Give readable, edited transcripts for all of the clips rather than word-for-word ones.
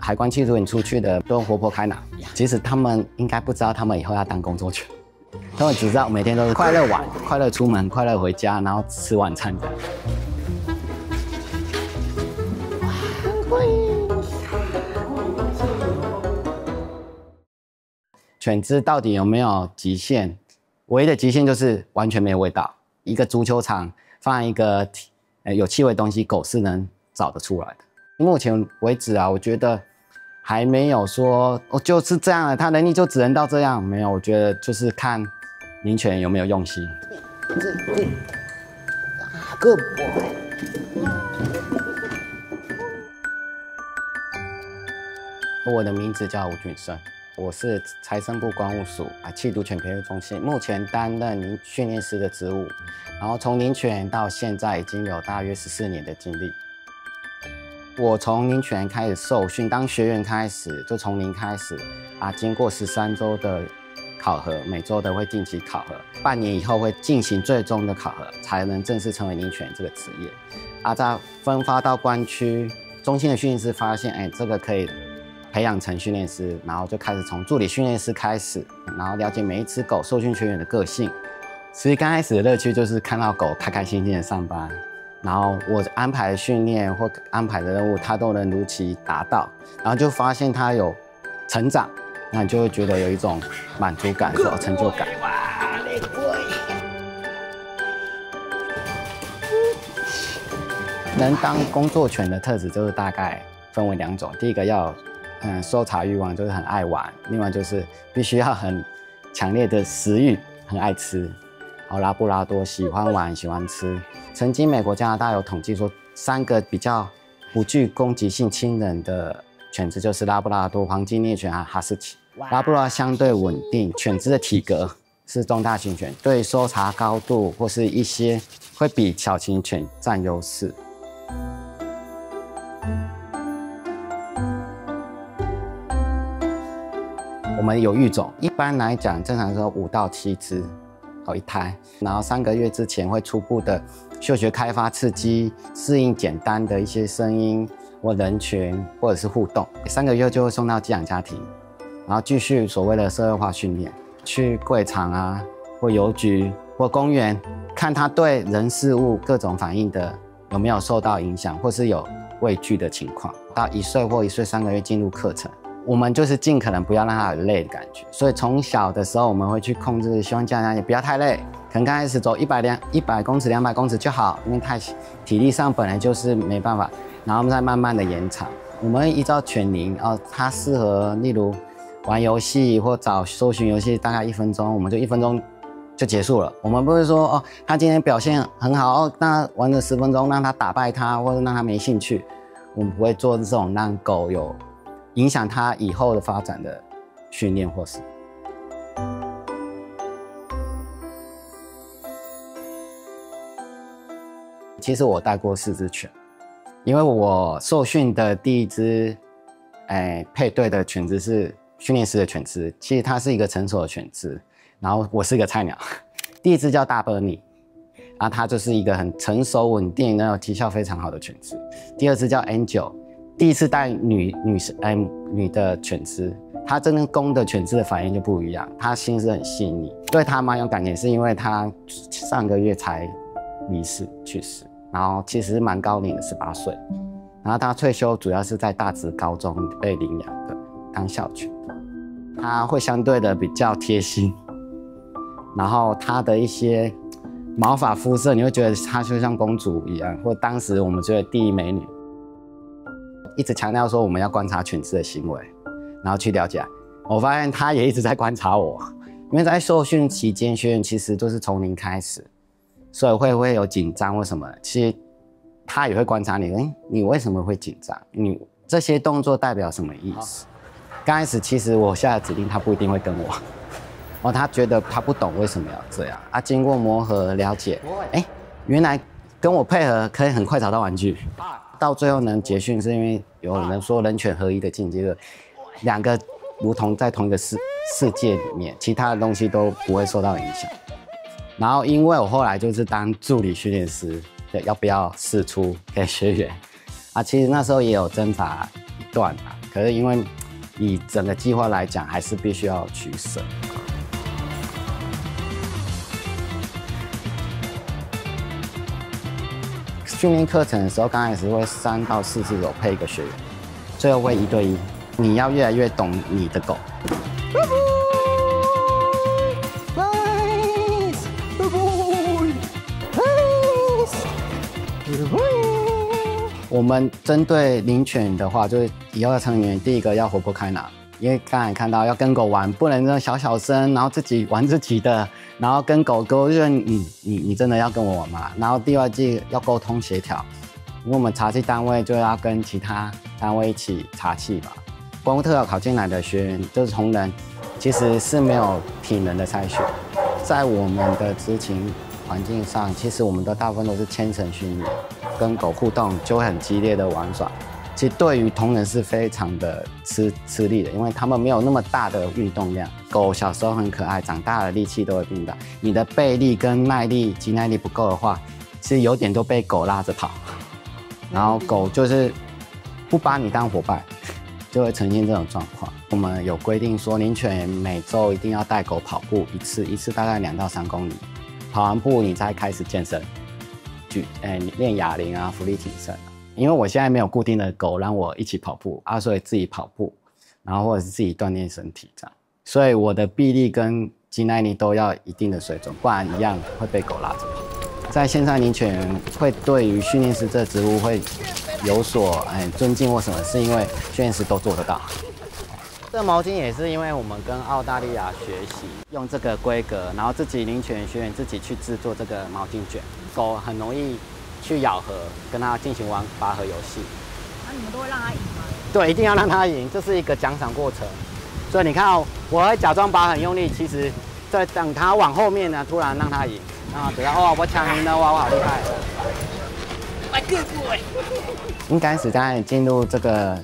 海关缉毒营出去的都活泼开朗，其实他们应该不知道他们以后要当工作犬，他们只知道每天都是快乐玩、快乐出门、快乐回家，然后吃晚餐的。犬只到底有没有极限？唯一的极限就是完全没有味道。一个足球场放一个有气味的东西，狗是能找得出来的。目前为止啊，我觉得还没有说就是这样了，它能力就只能到这样。没有，我觉得就是看领犬有没有用心。Good boy。我的名字叫吴俊生。我是财政部关务署缉毒犬培育中心，目前担任训练师的职务，然后从领犬到现在已经有大约14年的经历。我从领犬开始受训，当学员开始就从零开始经过13周的考核，每周都会定期考核，半年以后会进行最终的考核，才能正式成为领犬这个职业。在分发到关区中心的训练师发现，这个可以培养成训练师，然后就开始从助理训练师开始，然后了解每一只狗受训犬员的个性。其实刚开始的乐趣就是看到狗开开心心的上班，然后我安排的训练或安排的任务，它都能如期达到，然后就发现它有成长，那你就会觉得有一种满足感、成就感。能当工作犬的特质就是大概分为2种，第一个要搜查欲望，就是很爱玩；另外就是必须要很强烈的食欲，很爱吃。拉布拉多喜欢玩，喜欢吃。曾经美国、加拿大有统计说，3个比较不具攻击性、亲人的犬只就是拉布拉多、黄金猎犬和哈士奇。拉布拉多相对稳定，犬只的体格是中大型犬，对搜查高度或是一些会比小型犬占优势。我们有育种，一般来讲，正常说5到7只一胎，然后3个月之前会初步的嗅觉开发刺激，适应简单的一些声音或人群或者是互动，3个月就会送到寄养家庭，然后继续所谓的社会化训练，去柜场或邮局或公园，看他对人事物各种反应的有没有受到影响，或是有畏惧的情况。到1岁或1岁3个月进入课程。我们就是尽可能不要让它有累的感觉，所以从小的时候我们会去控制，希望家长也不要太累，可能刚开始走100公尺、200公尺就好，因为体力上本来就是没办法，然后再慢慢的延长。我们会依照犬龄它适合，例如玩游戏或找搜寻游戏，大概1分钟，我们就1分钟就结束了。我们不是说它今天表现很好那玩了10分钟让它打败它，或者让它没兴趣，我们不会做这种让狗有影响它以后的发展的训练或是。其实我带过4只犬，因为我受训的第1只配对的犬只是训练师的犬只，其实它是一个成熟的犬只，然后我是一个菜鸟。第1只叫大 Bernie， 它就是一个很成熟稳定然后绩效非常好的犬只。第2只叫 Angel。第1次带女的犬只，它跟公的犬只的反应就不一样，它心思很细腻，对它蛮有感情，是因为它上个月才离世去世，然后其实蛮高龄的18岁，然后它退休主要是在大直高中被领养的当校犬，它会相对的比较贴心，然后它的一些毛发肤色，你会觉得它就像公主一样，或当时我们觉得第1美女。一直强调说我们要观察犬只的行为，然后去了解。我发现他也一直在观察我，因为在受训期间，学员其实都是从零开始，所以会有紧张或什么。其实他也会观察你，你为什么会紧张？你这些动作代表什么意思？刚开始其实我下的指令他不一定会跟我，他觉得他不懂为什么要这样经过磨合了解，原来跟我配合可以很快找到玩具。到最后能结训，是因为有人说人犬合一的境界，2个如同在同一个世界里面，其他的东西都不会受到影响。然后因为我后来就是当助理训练师，要不要释出给学员其实那时候也有挣扎一段可是因为以整个计划来讲，还是必须要取舍。训练课程的时候，刚开始会3到4只狗配一个学员，最后会1对1。你要越来越懂你的狗。我们针对领犬的话，就是以后的成员，第一个要活泼开朗，因为刚才看到要跟狗玩，不能那小小声，然后自己玩自己的，然后跟狗就你真的要跟我玩吗？然后第二季要沟通协调，因为我们查气单位就要跟其他单位一起查气嘛。观护特考考进来的学员就是同仁，其实是没有体能的筛选，在我们的执勤环境上，其实我们的大部分都是牵绳训练，跟狗互动就会很激烈的玩耍。其实对于同仁是非常的吃力的，因为他们没有那么大的运动量。狗小时候很可爱，长大了力气都会变大。你的背力跟耐力、肌耐力不够的话，其实有点都被狗拉着跑。然后狗就是不把你当伙伴，就会呈现这种状况。我们有规定说，领犬员每周一定要带狗跑步一次大概2到3公里。跑完步你再开始健身，练哑铃啊、浮力挺身。因为我现在没有固定的狗让我一起跑步啊，所以自己跑步，然后或者是自己锻炼身体这样。所以我的臂力跟肌耐力都要一定的水准，不然一样会被狗拉着跑。在线上领犬员会对于训练师这职务会有所尊敬或什么，是因为训练师都做得到。这毛巾也是因为我们跟澳大利亚学习，用这个规格，然后自己领犬学员自己去制作这个毛巾卷。狗很容易去咬合，跟它进行玩拔河游戏。那你们都会让它赢吗？对，一定要让它赢，这是一个奖赏过程。所以你看哦，我会假装拔很用力，其实在等它往后面呢，突然让它赢。啊，等到我抢赢了，哇，我好厉害！来个鬼！应该是在进入这个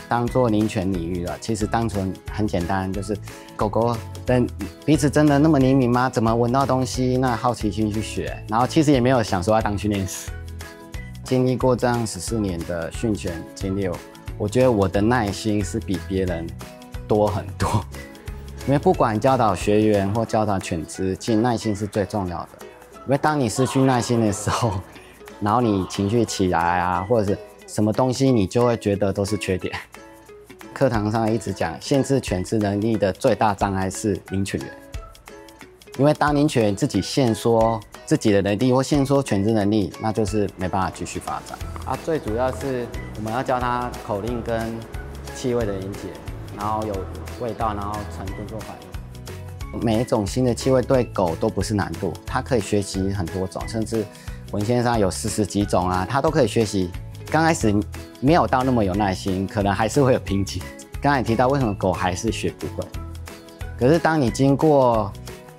当做领犬领域了。其实单纯很简单，就是狗狗的彼此真的那么灵敏吗？怎么闻到东西？那好奇心去学，然后其实也没有想说要当训练师。经历过这样14年的训犬经历，我觉得我的耐心是比别人多很多。因为不管教导学员或教导犬只，其实耐心是最重要的。因为当你失去耐心的时候，然后你情绪起来啊，或者是什么东西，你就会觉得都是缺点。课堂上一直讲，限制犬只能力的最大障碍是领犬员。因为当领犬员自己限缩自己的能力或限缩犬只能力，那就是没办法继续发展。啊，最主要是我们要教它口令跟气味的连结，然后有味道，然后程度做反应。每一种新的气味对狗都不是难度，它可以学习很多种，甚至文献上有40几种啊，它都可以学习。刚开始没有到那么有耐心，可能还是会有瓶颈。刚才提到为什么狗还是学不会，可是当你经过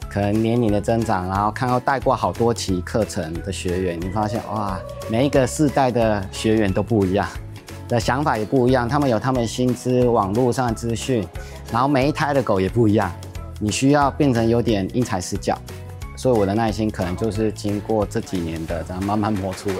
可能年龄的增长，然后看到带过好多期课程的学员，你发现哇，每一个世代的学员都不一样，的想法也不一样，他们有他们薪资、网络上的资讯，然后每一胎的狗也不一样，你需要变成有点因材施教，所以我的耐心可能就是经过这几年的这样慢慢磨出来。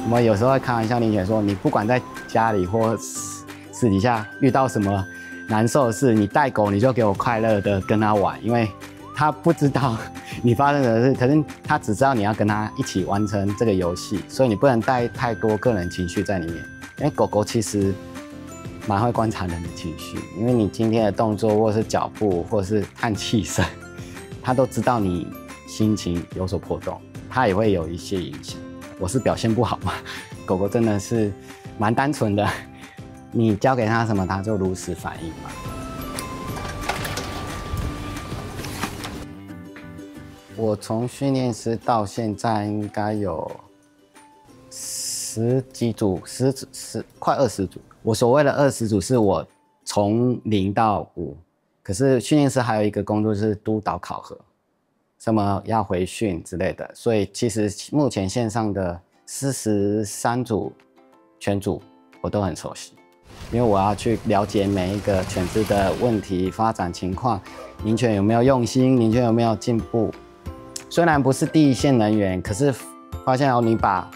我们有时候会开玩笑，领犬说，你不管在家里或私底下遇到什么难受的事，你带狗你就给我快乐的跟它玩，因为它不知道你发生的事，可是它只知道你要跟它一起完成这个游戏，所以你不能带太多个人情绪在里面。因为狗狗其实蛮会观察人的情绪，因为你今天的动作或是脚步或是叹气声，它都知道你心情有所波动，它也会有一些影响。我是表现不好嘛？狗狗真的是蛮单纯的，你教给它什么，它就如实反应嘛。我从训练师到现在应该有10几组，快20组。我所谓的20组是我从0到5，可是训练师还有一个工作是督导考核。什么要回训之类的，所以其实目前线上的43组犬组我都很熟悉，因为我要去了解每一个犬只的问题、发展情况，领犬有没有用心，领犬有没有进步。虽然不是第一线人员，可是发现哦，你把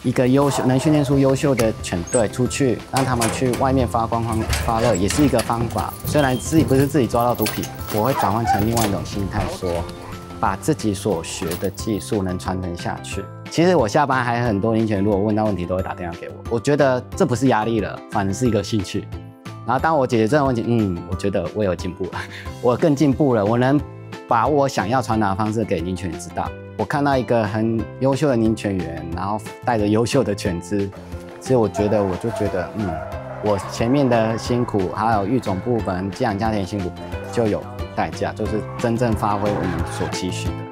一个能训练出优秀的犬队出去，让他们去外面发光发热，也是一个方法。虽然不是自己抓到毒品，我会转换成另外一种心态说，把自己所学的技术能传承下去。其实我下班还很多领犬，如果问到问题都会打电话给我。我觉得这不是压力了，反而是一个兴趣。然后当我解决这个问题，我觉得我有进步了，我更进步了，我能把我想要传达的方式给领犬知道。我看到一个很优秀的领犬员，然后带着优秀的犬只，其实我就觉得，我前面的辛苦，还有育种部分、寄养家庭辛苦，就有代价，就是真正发挥我们所期许的。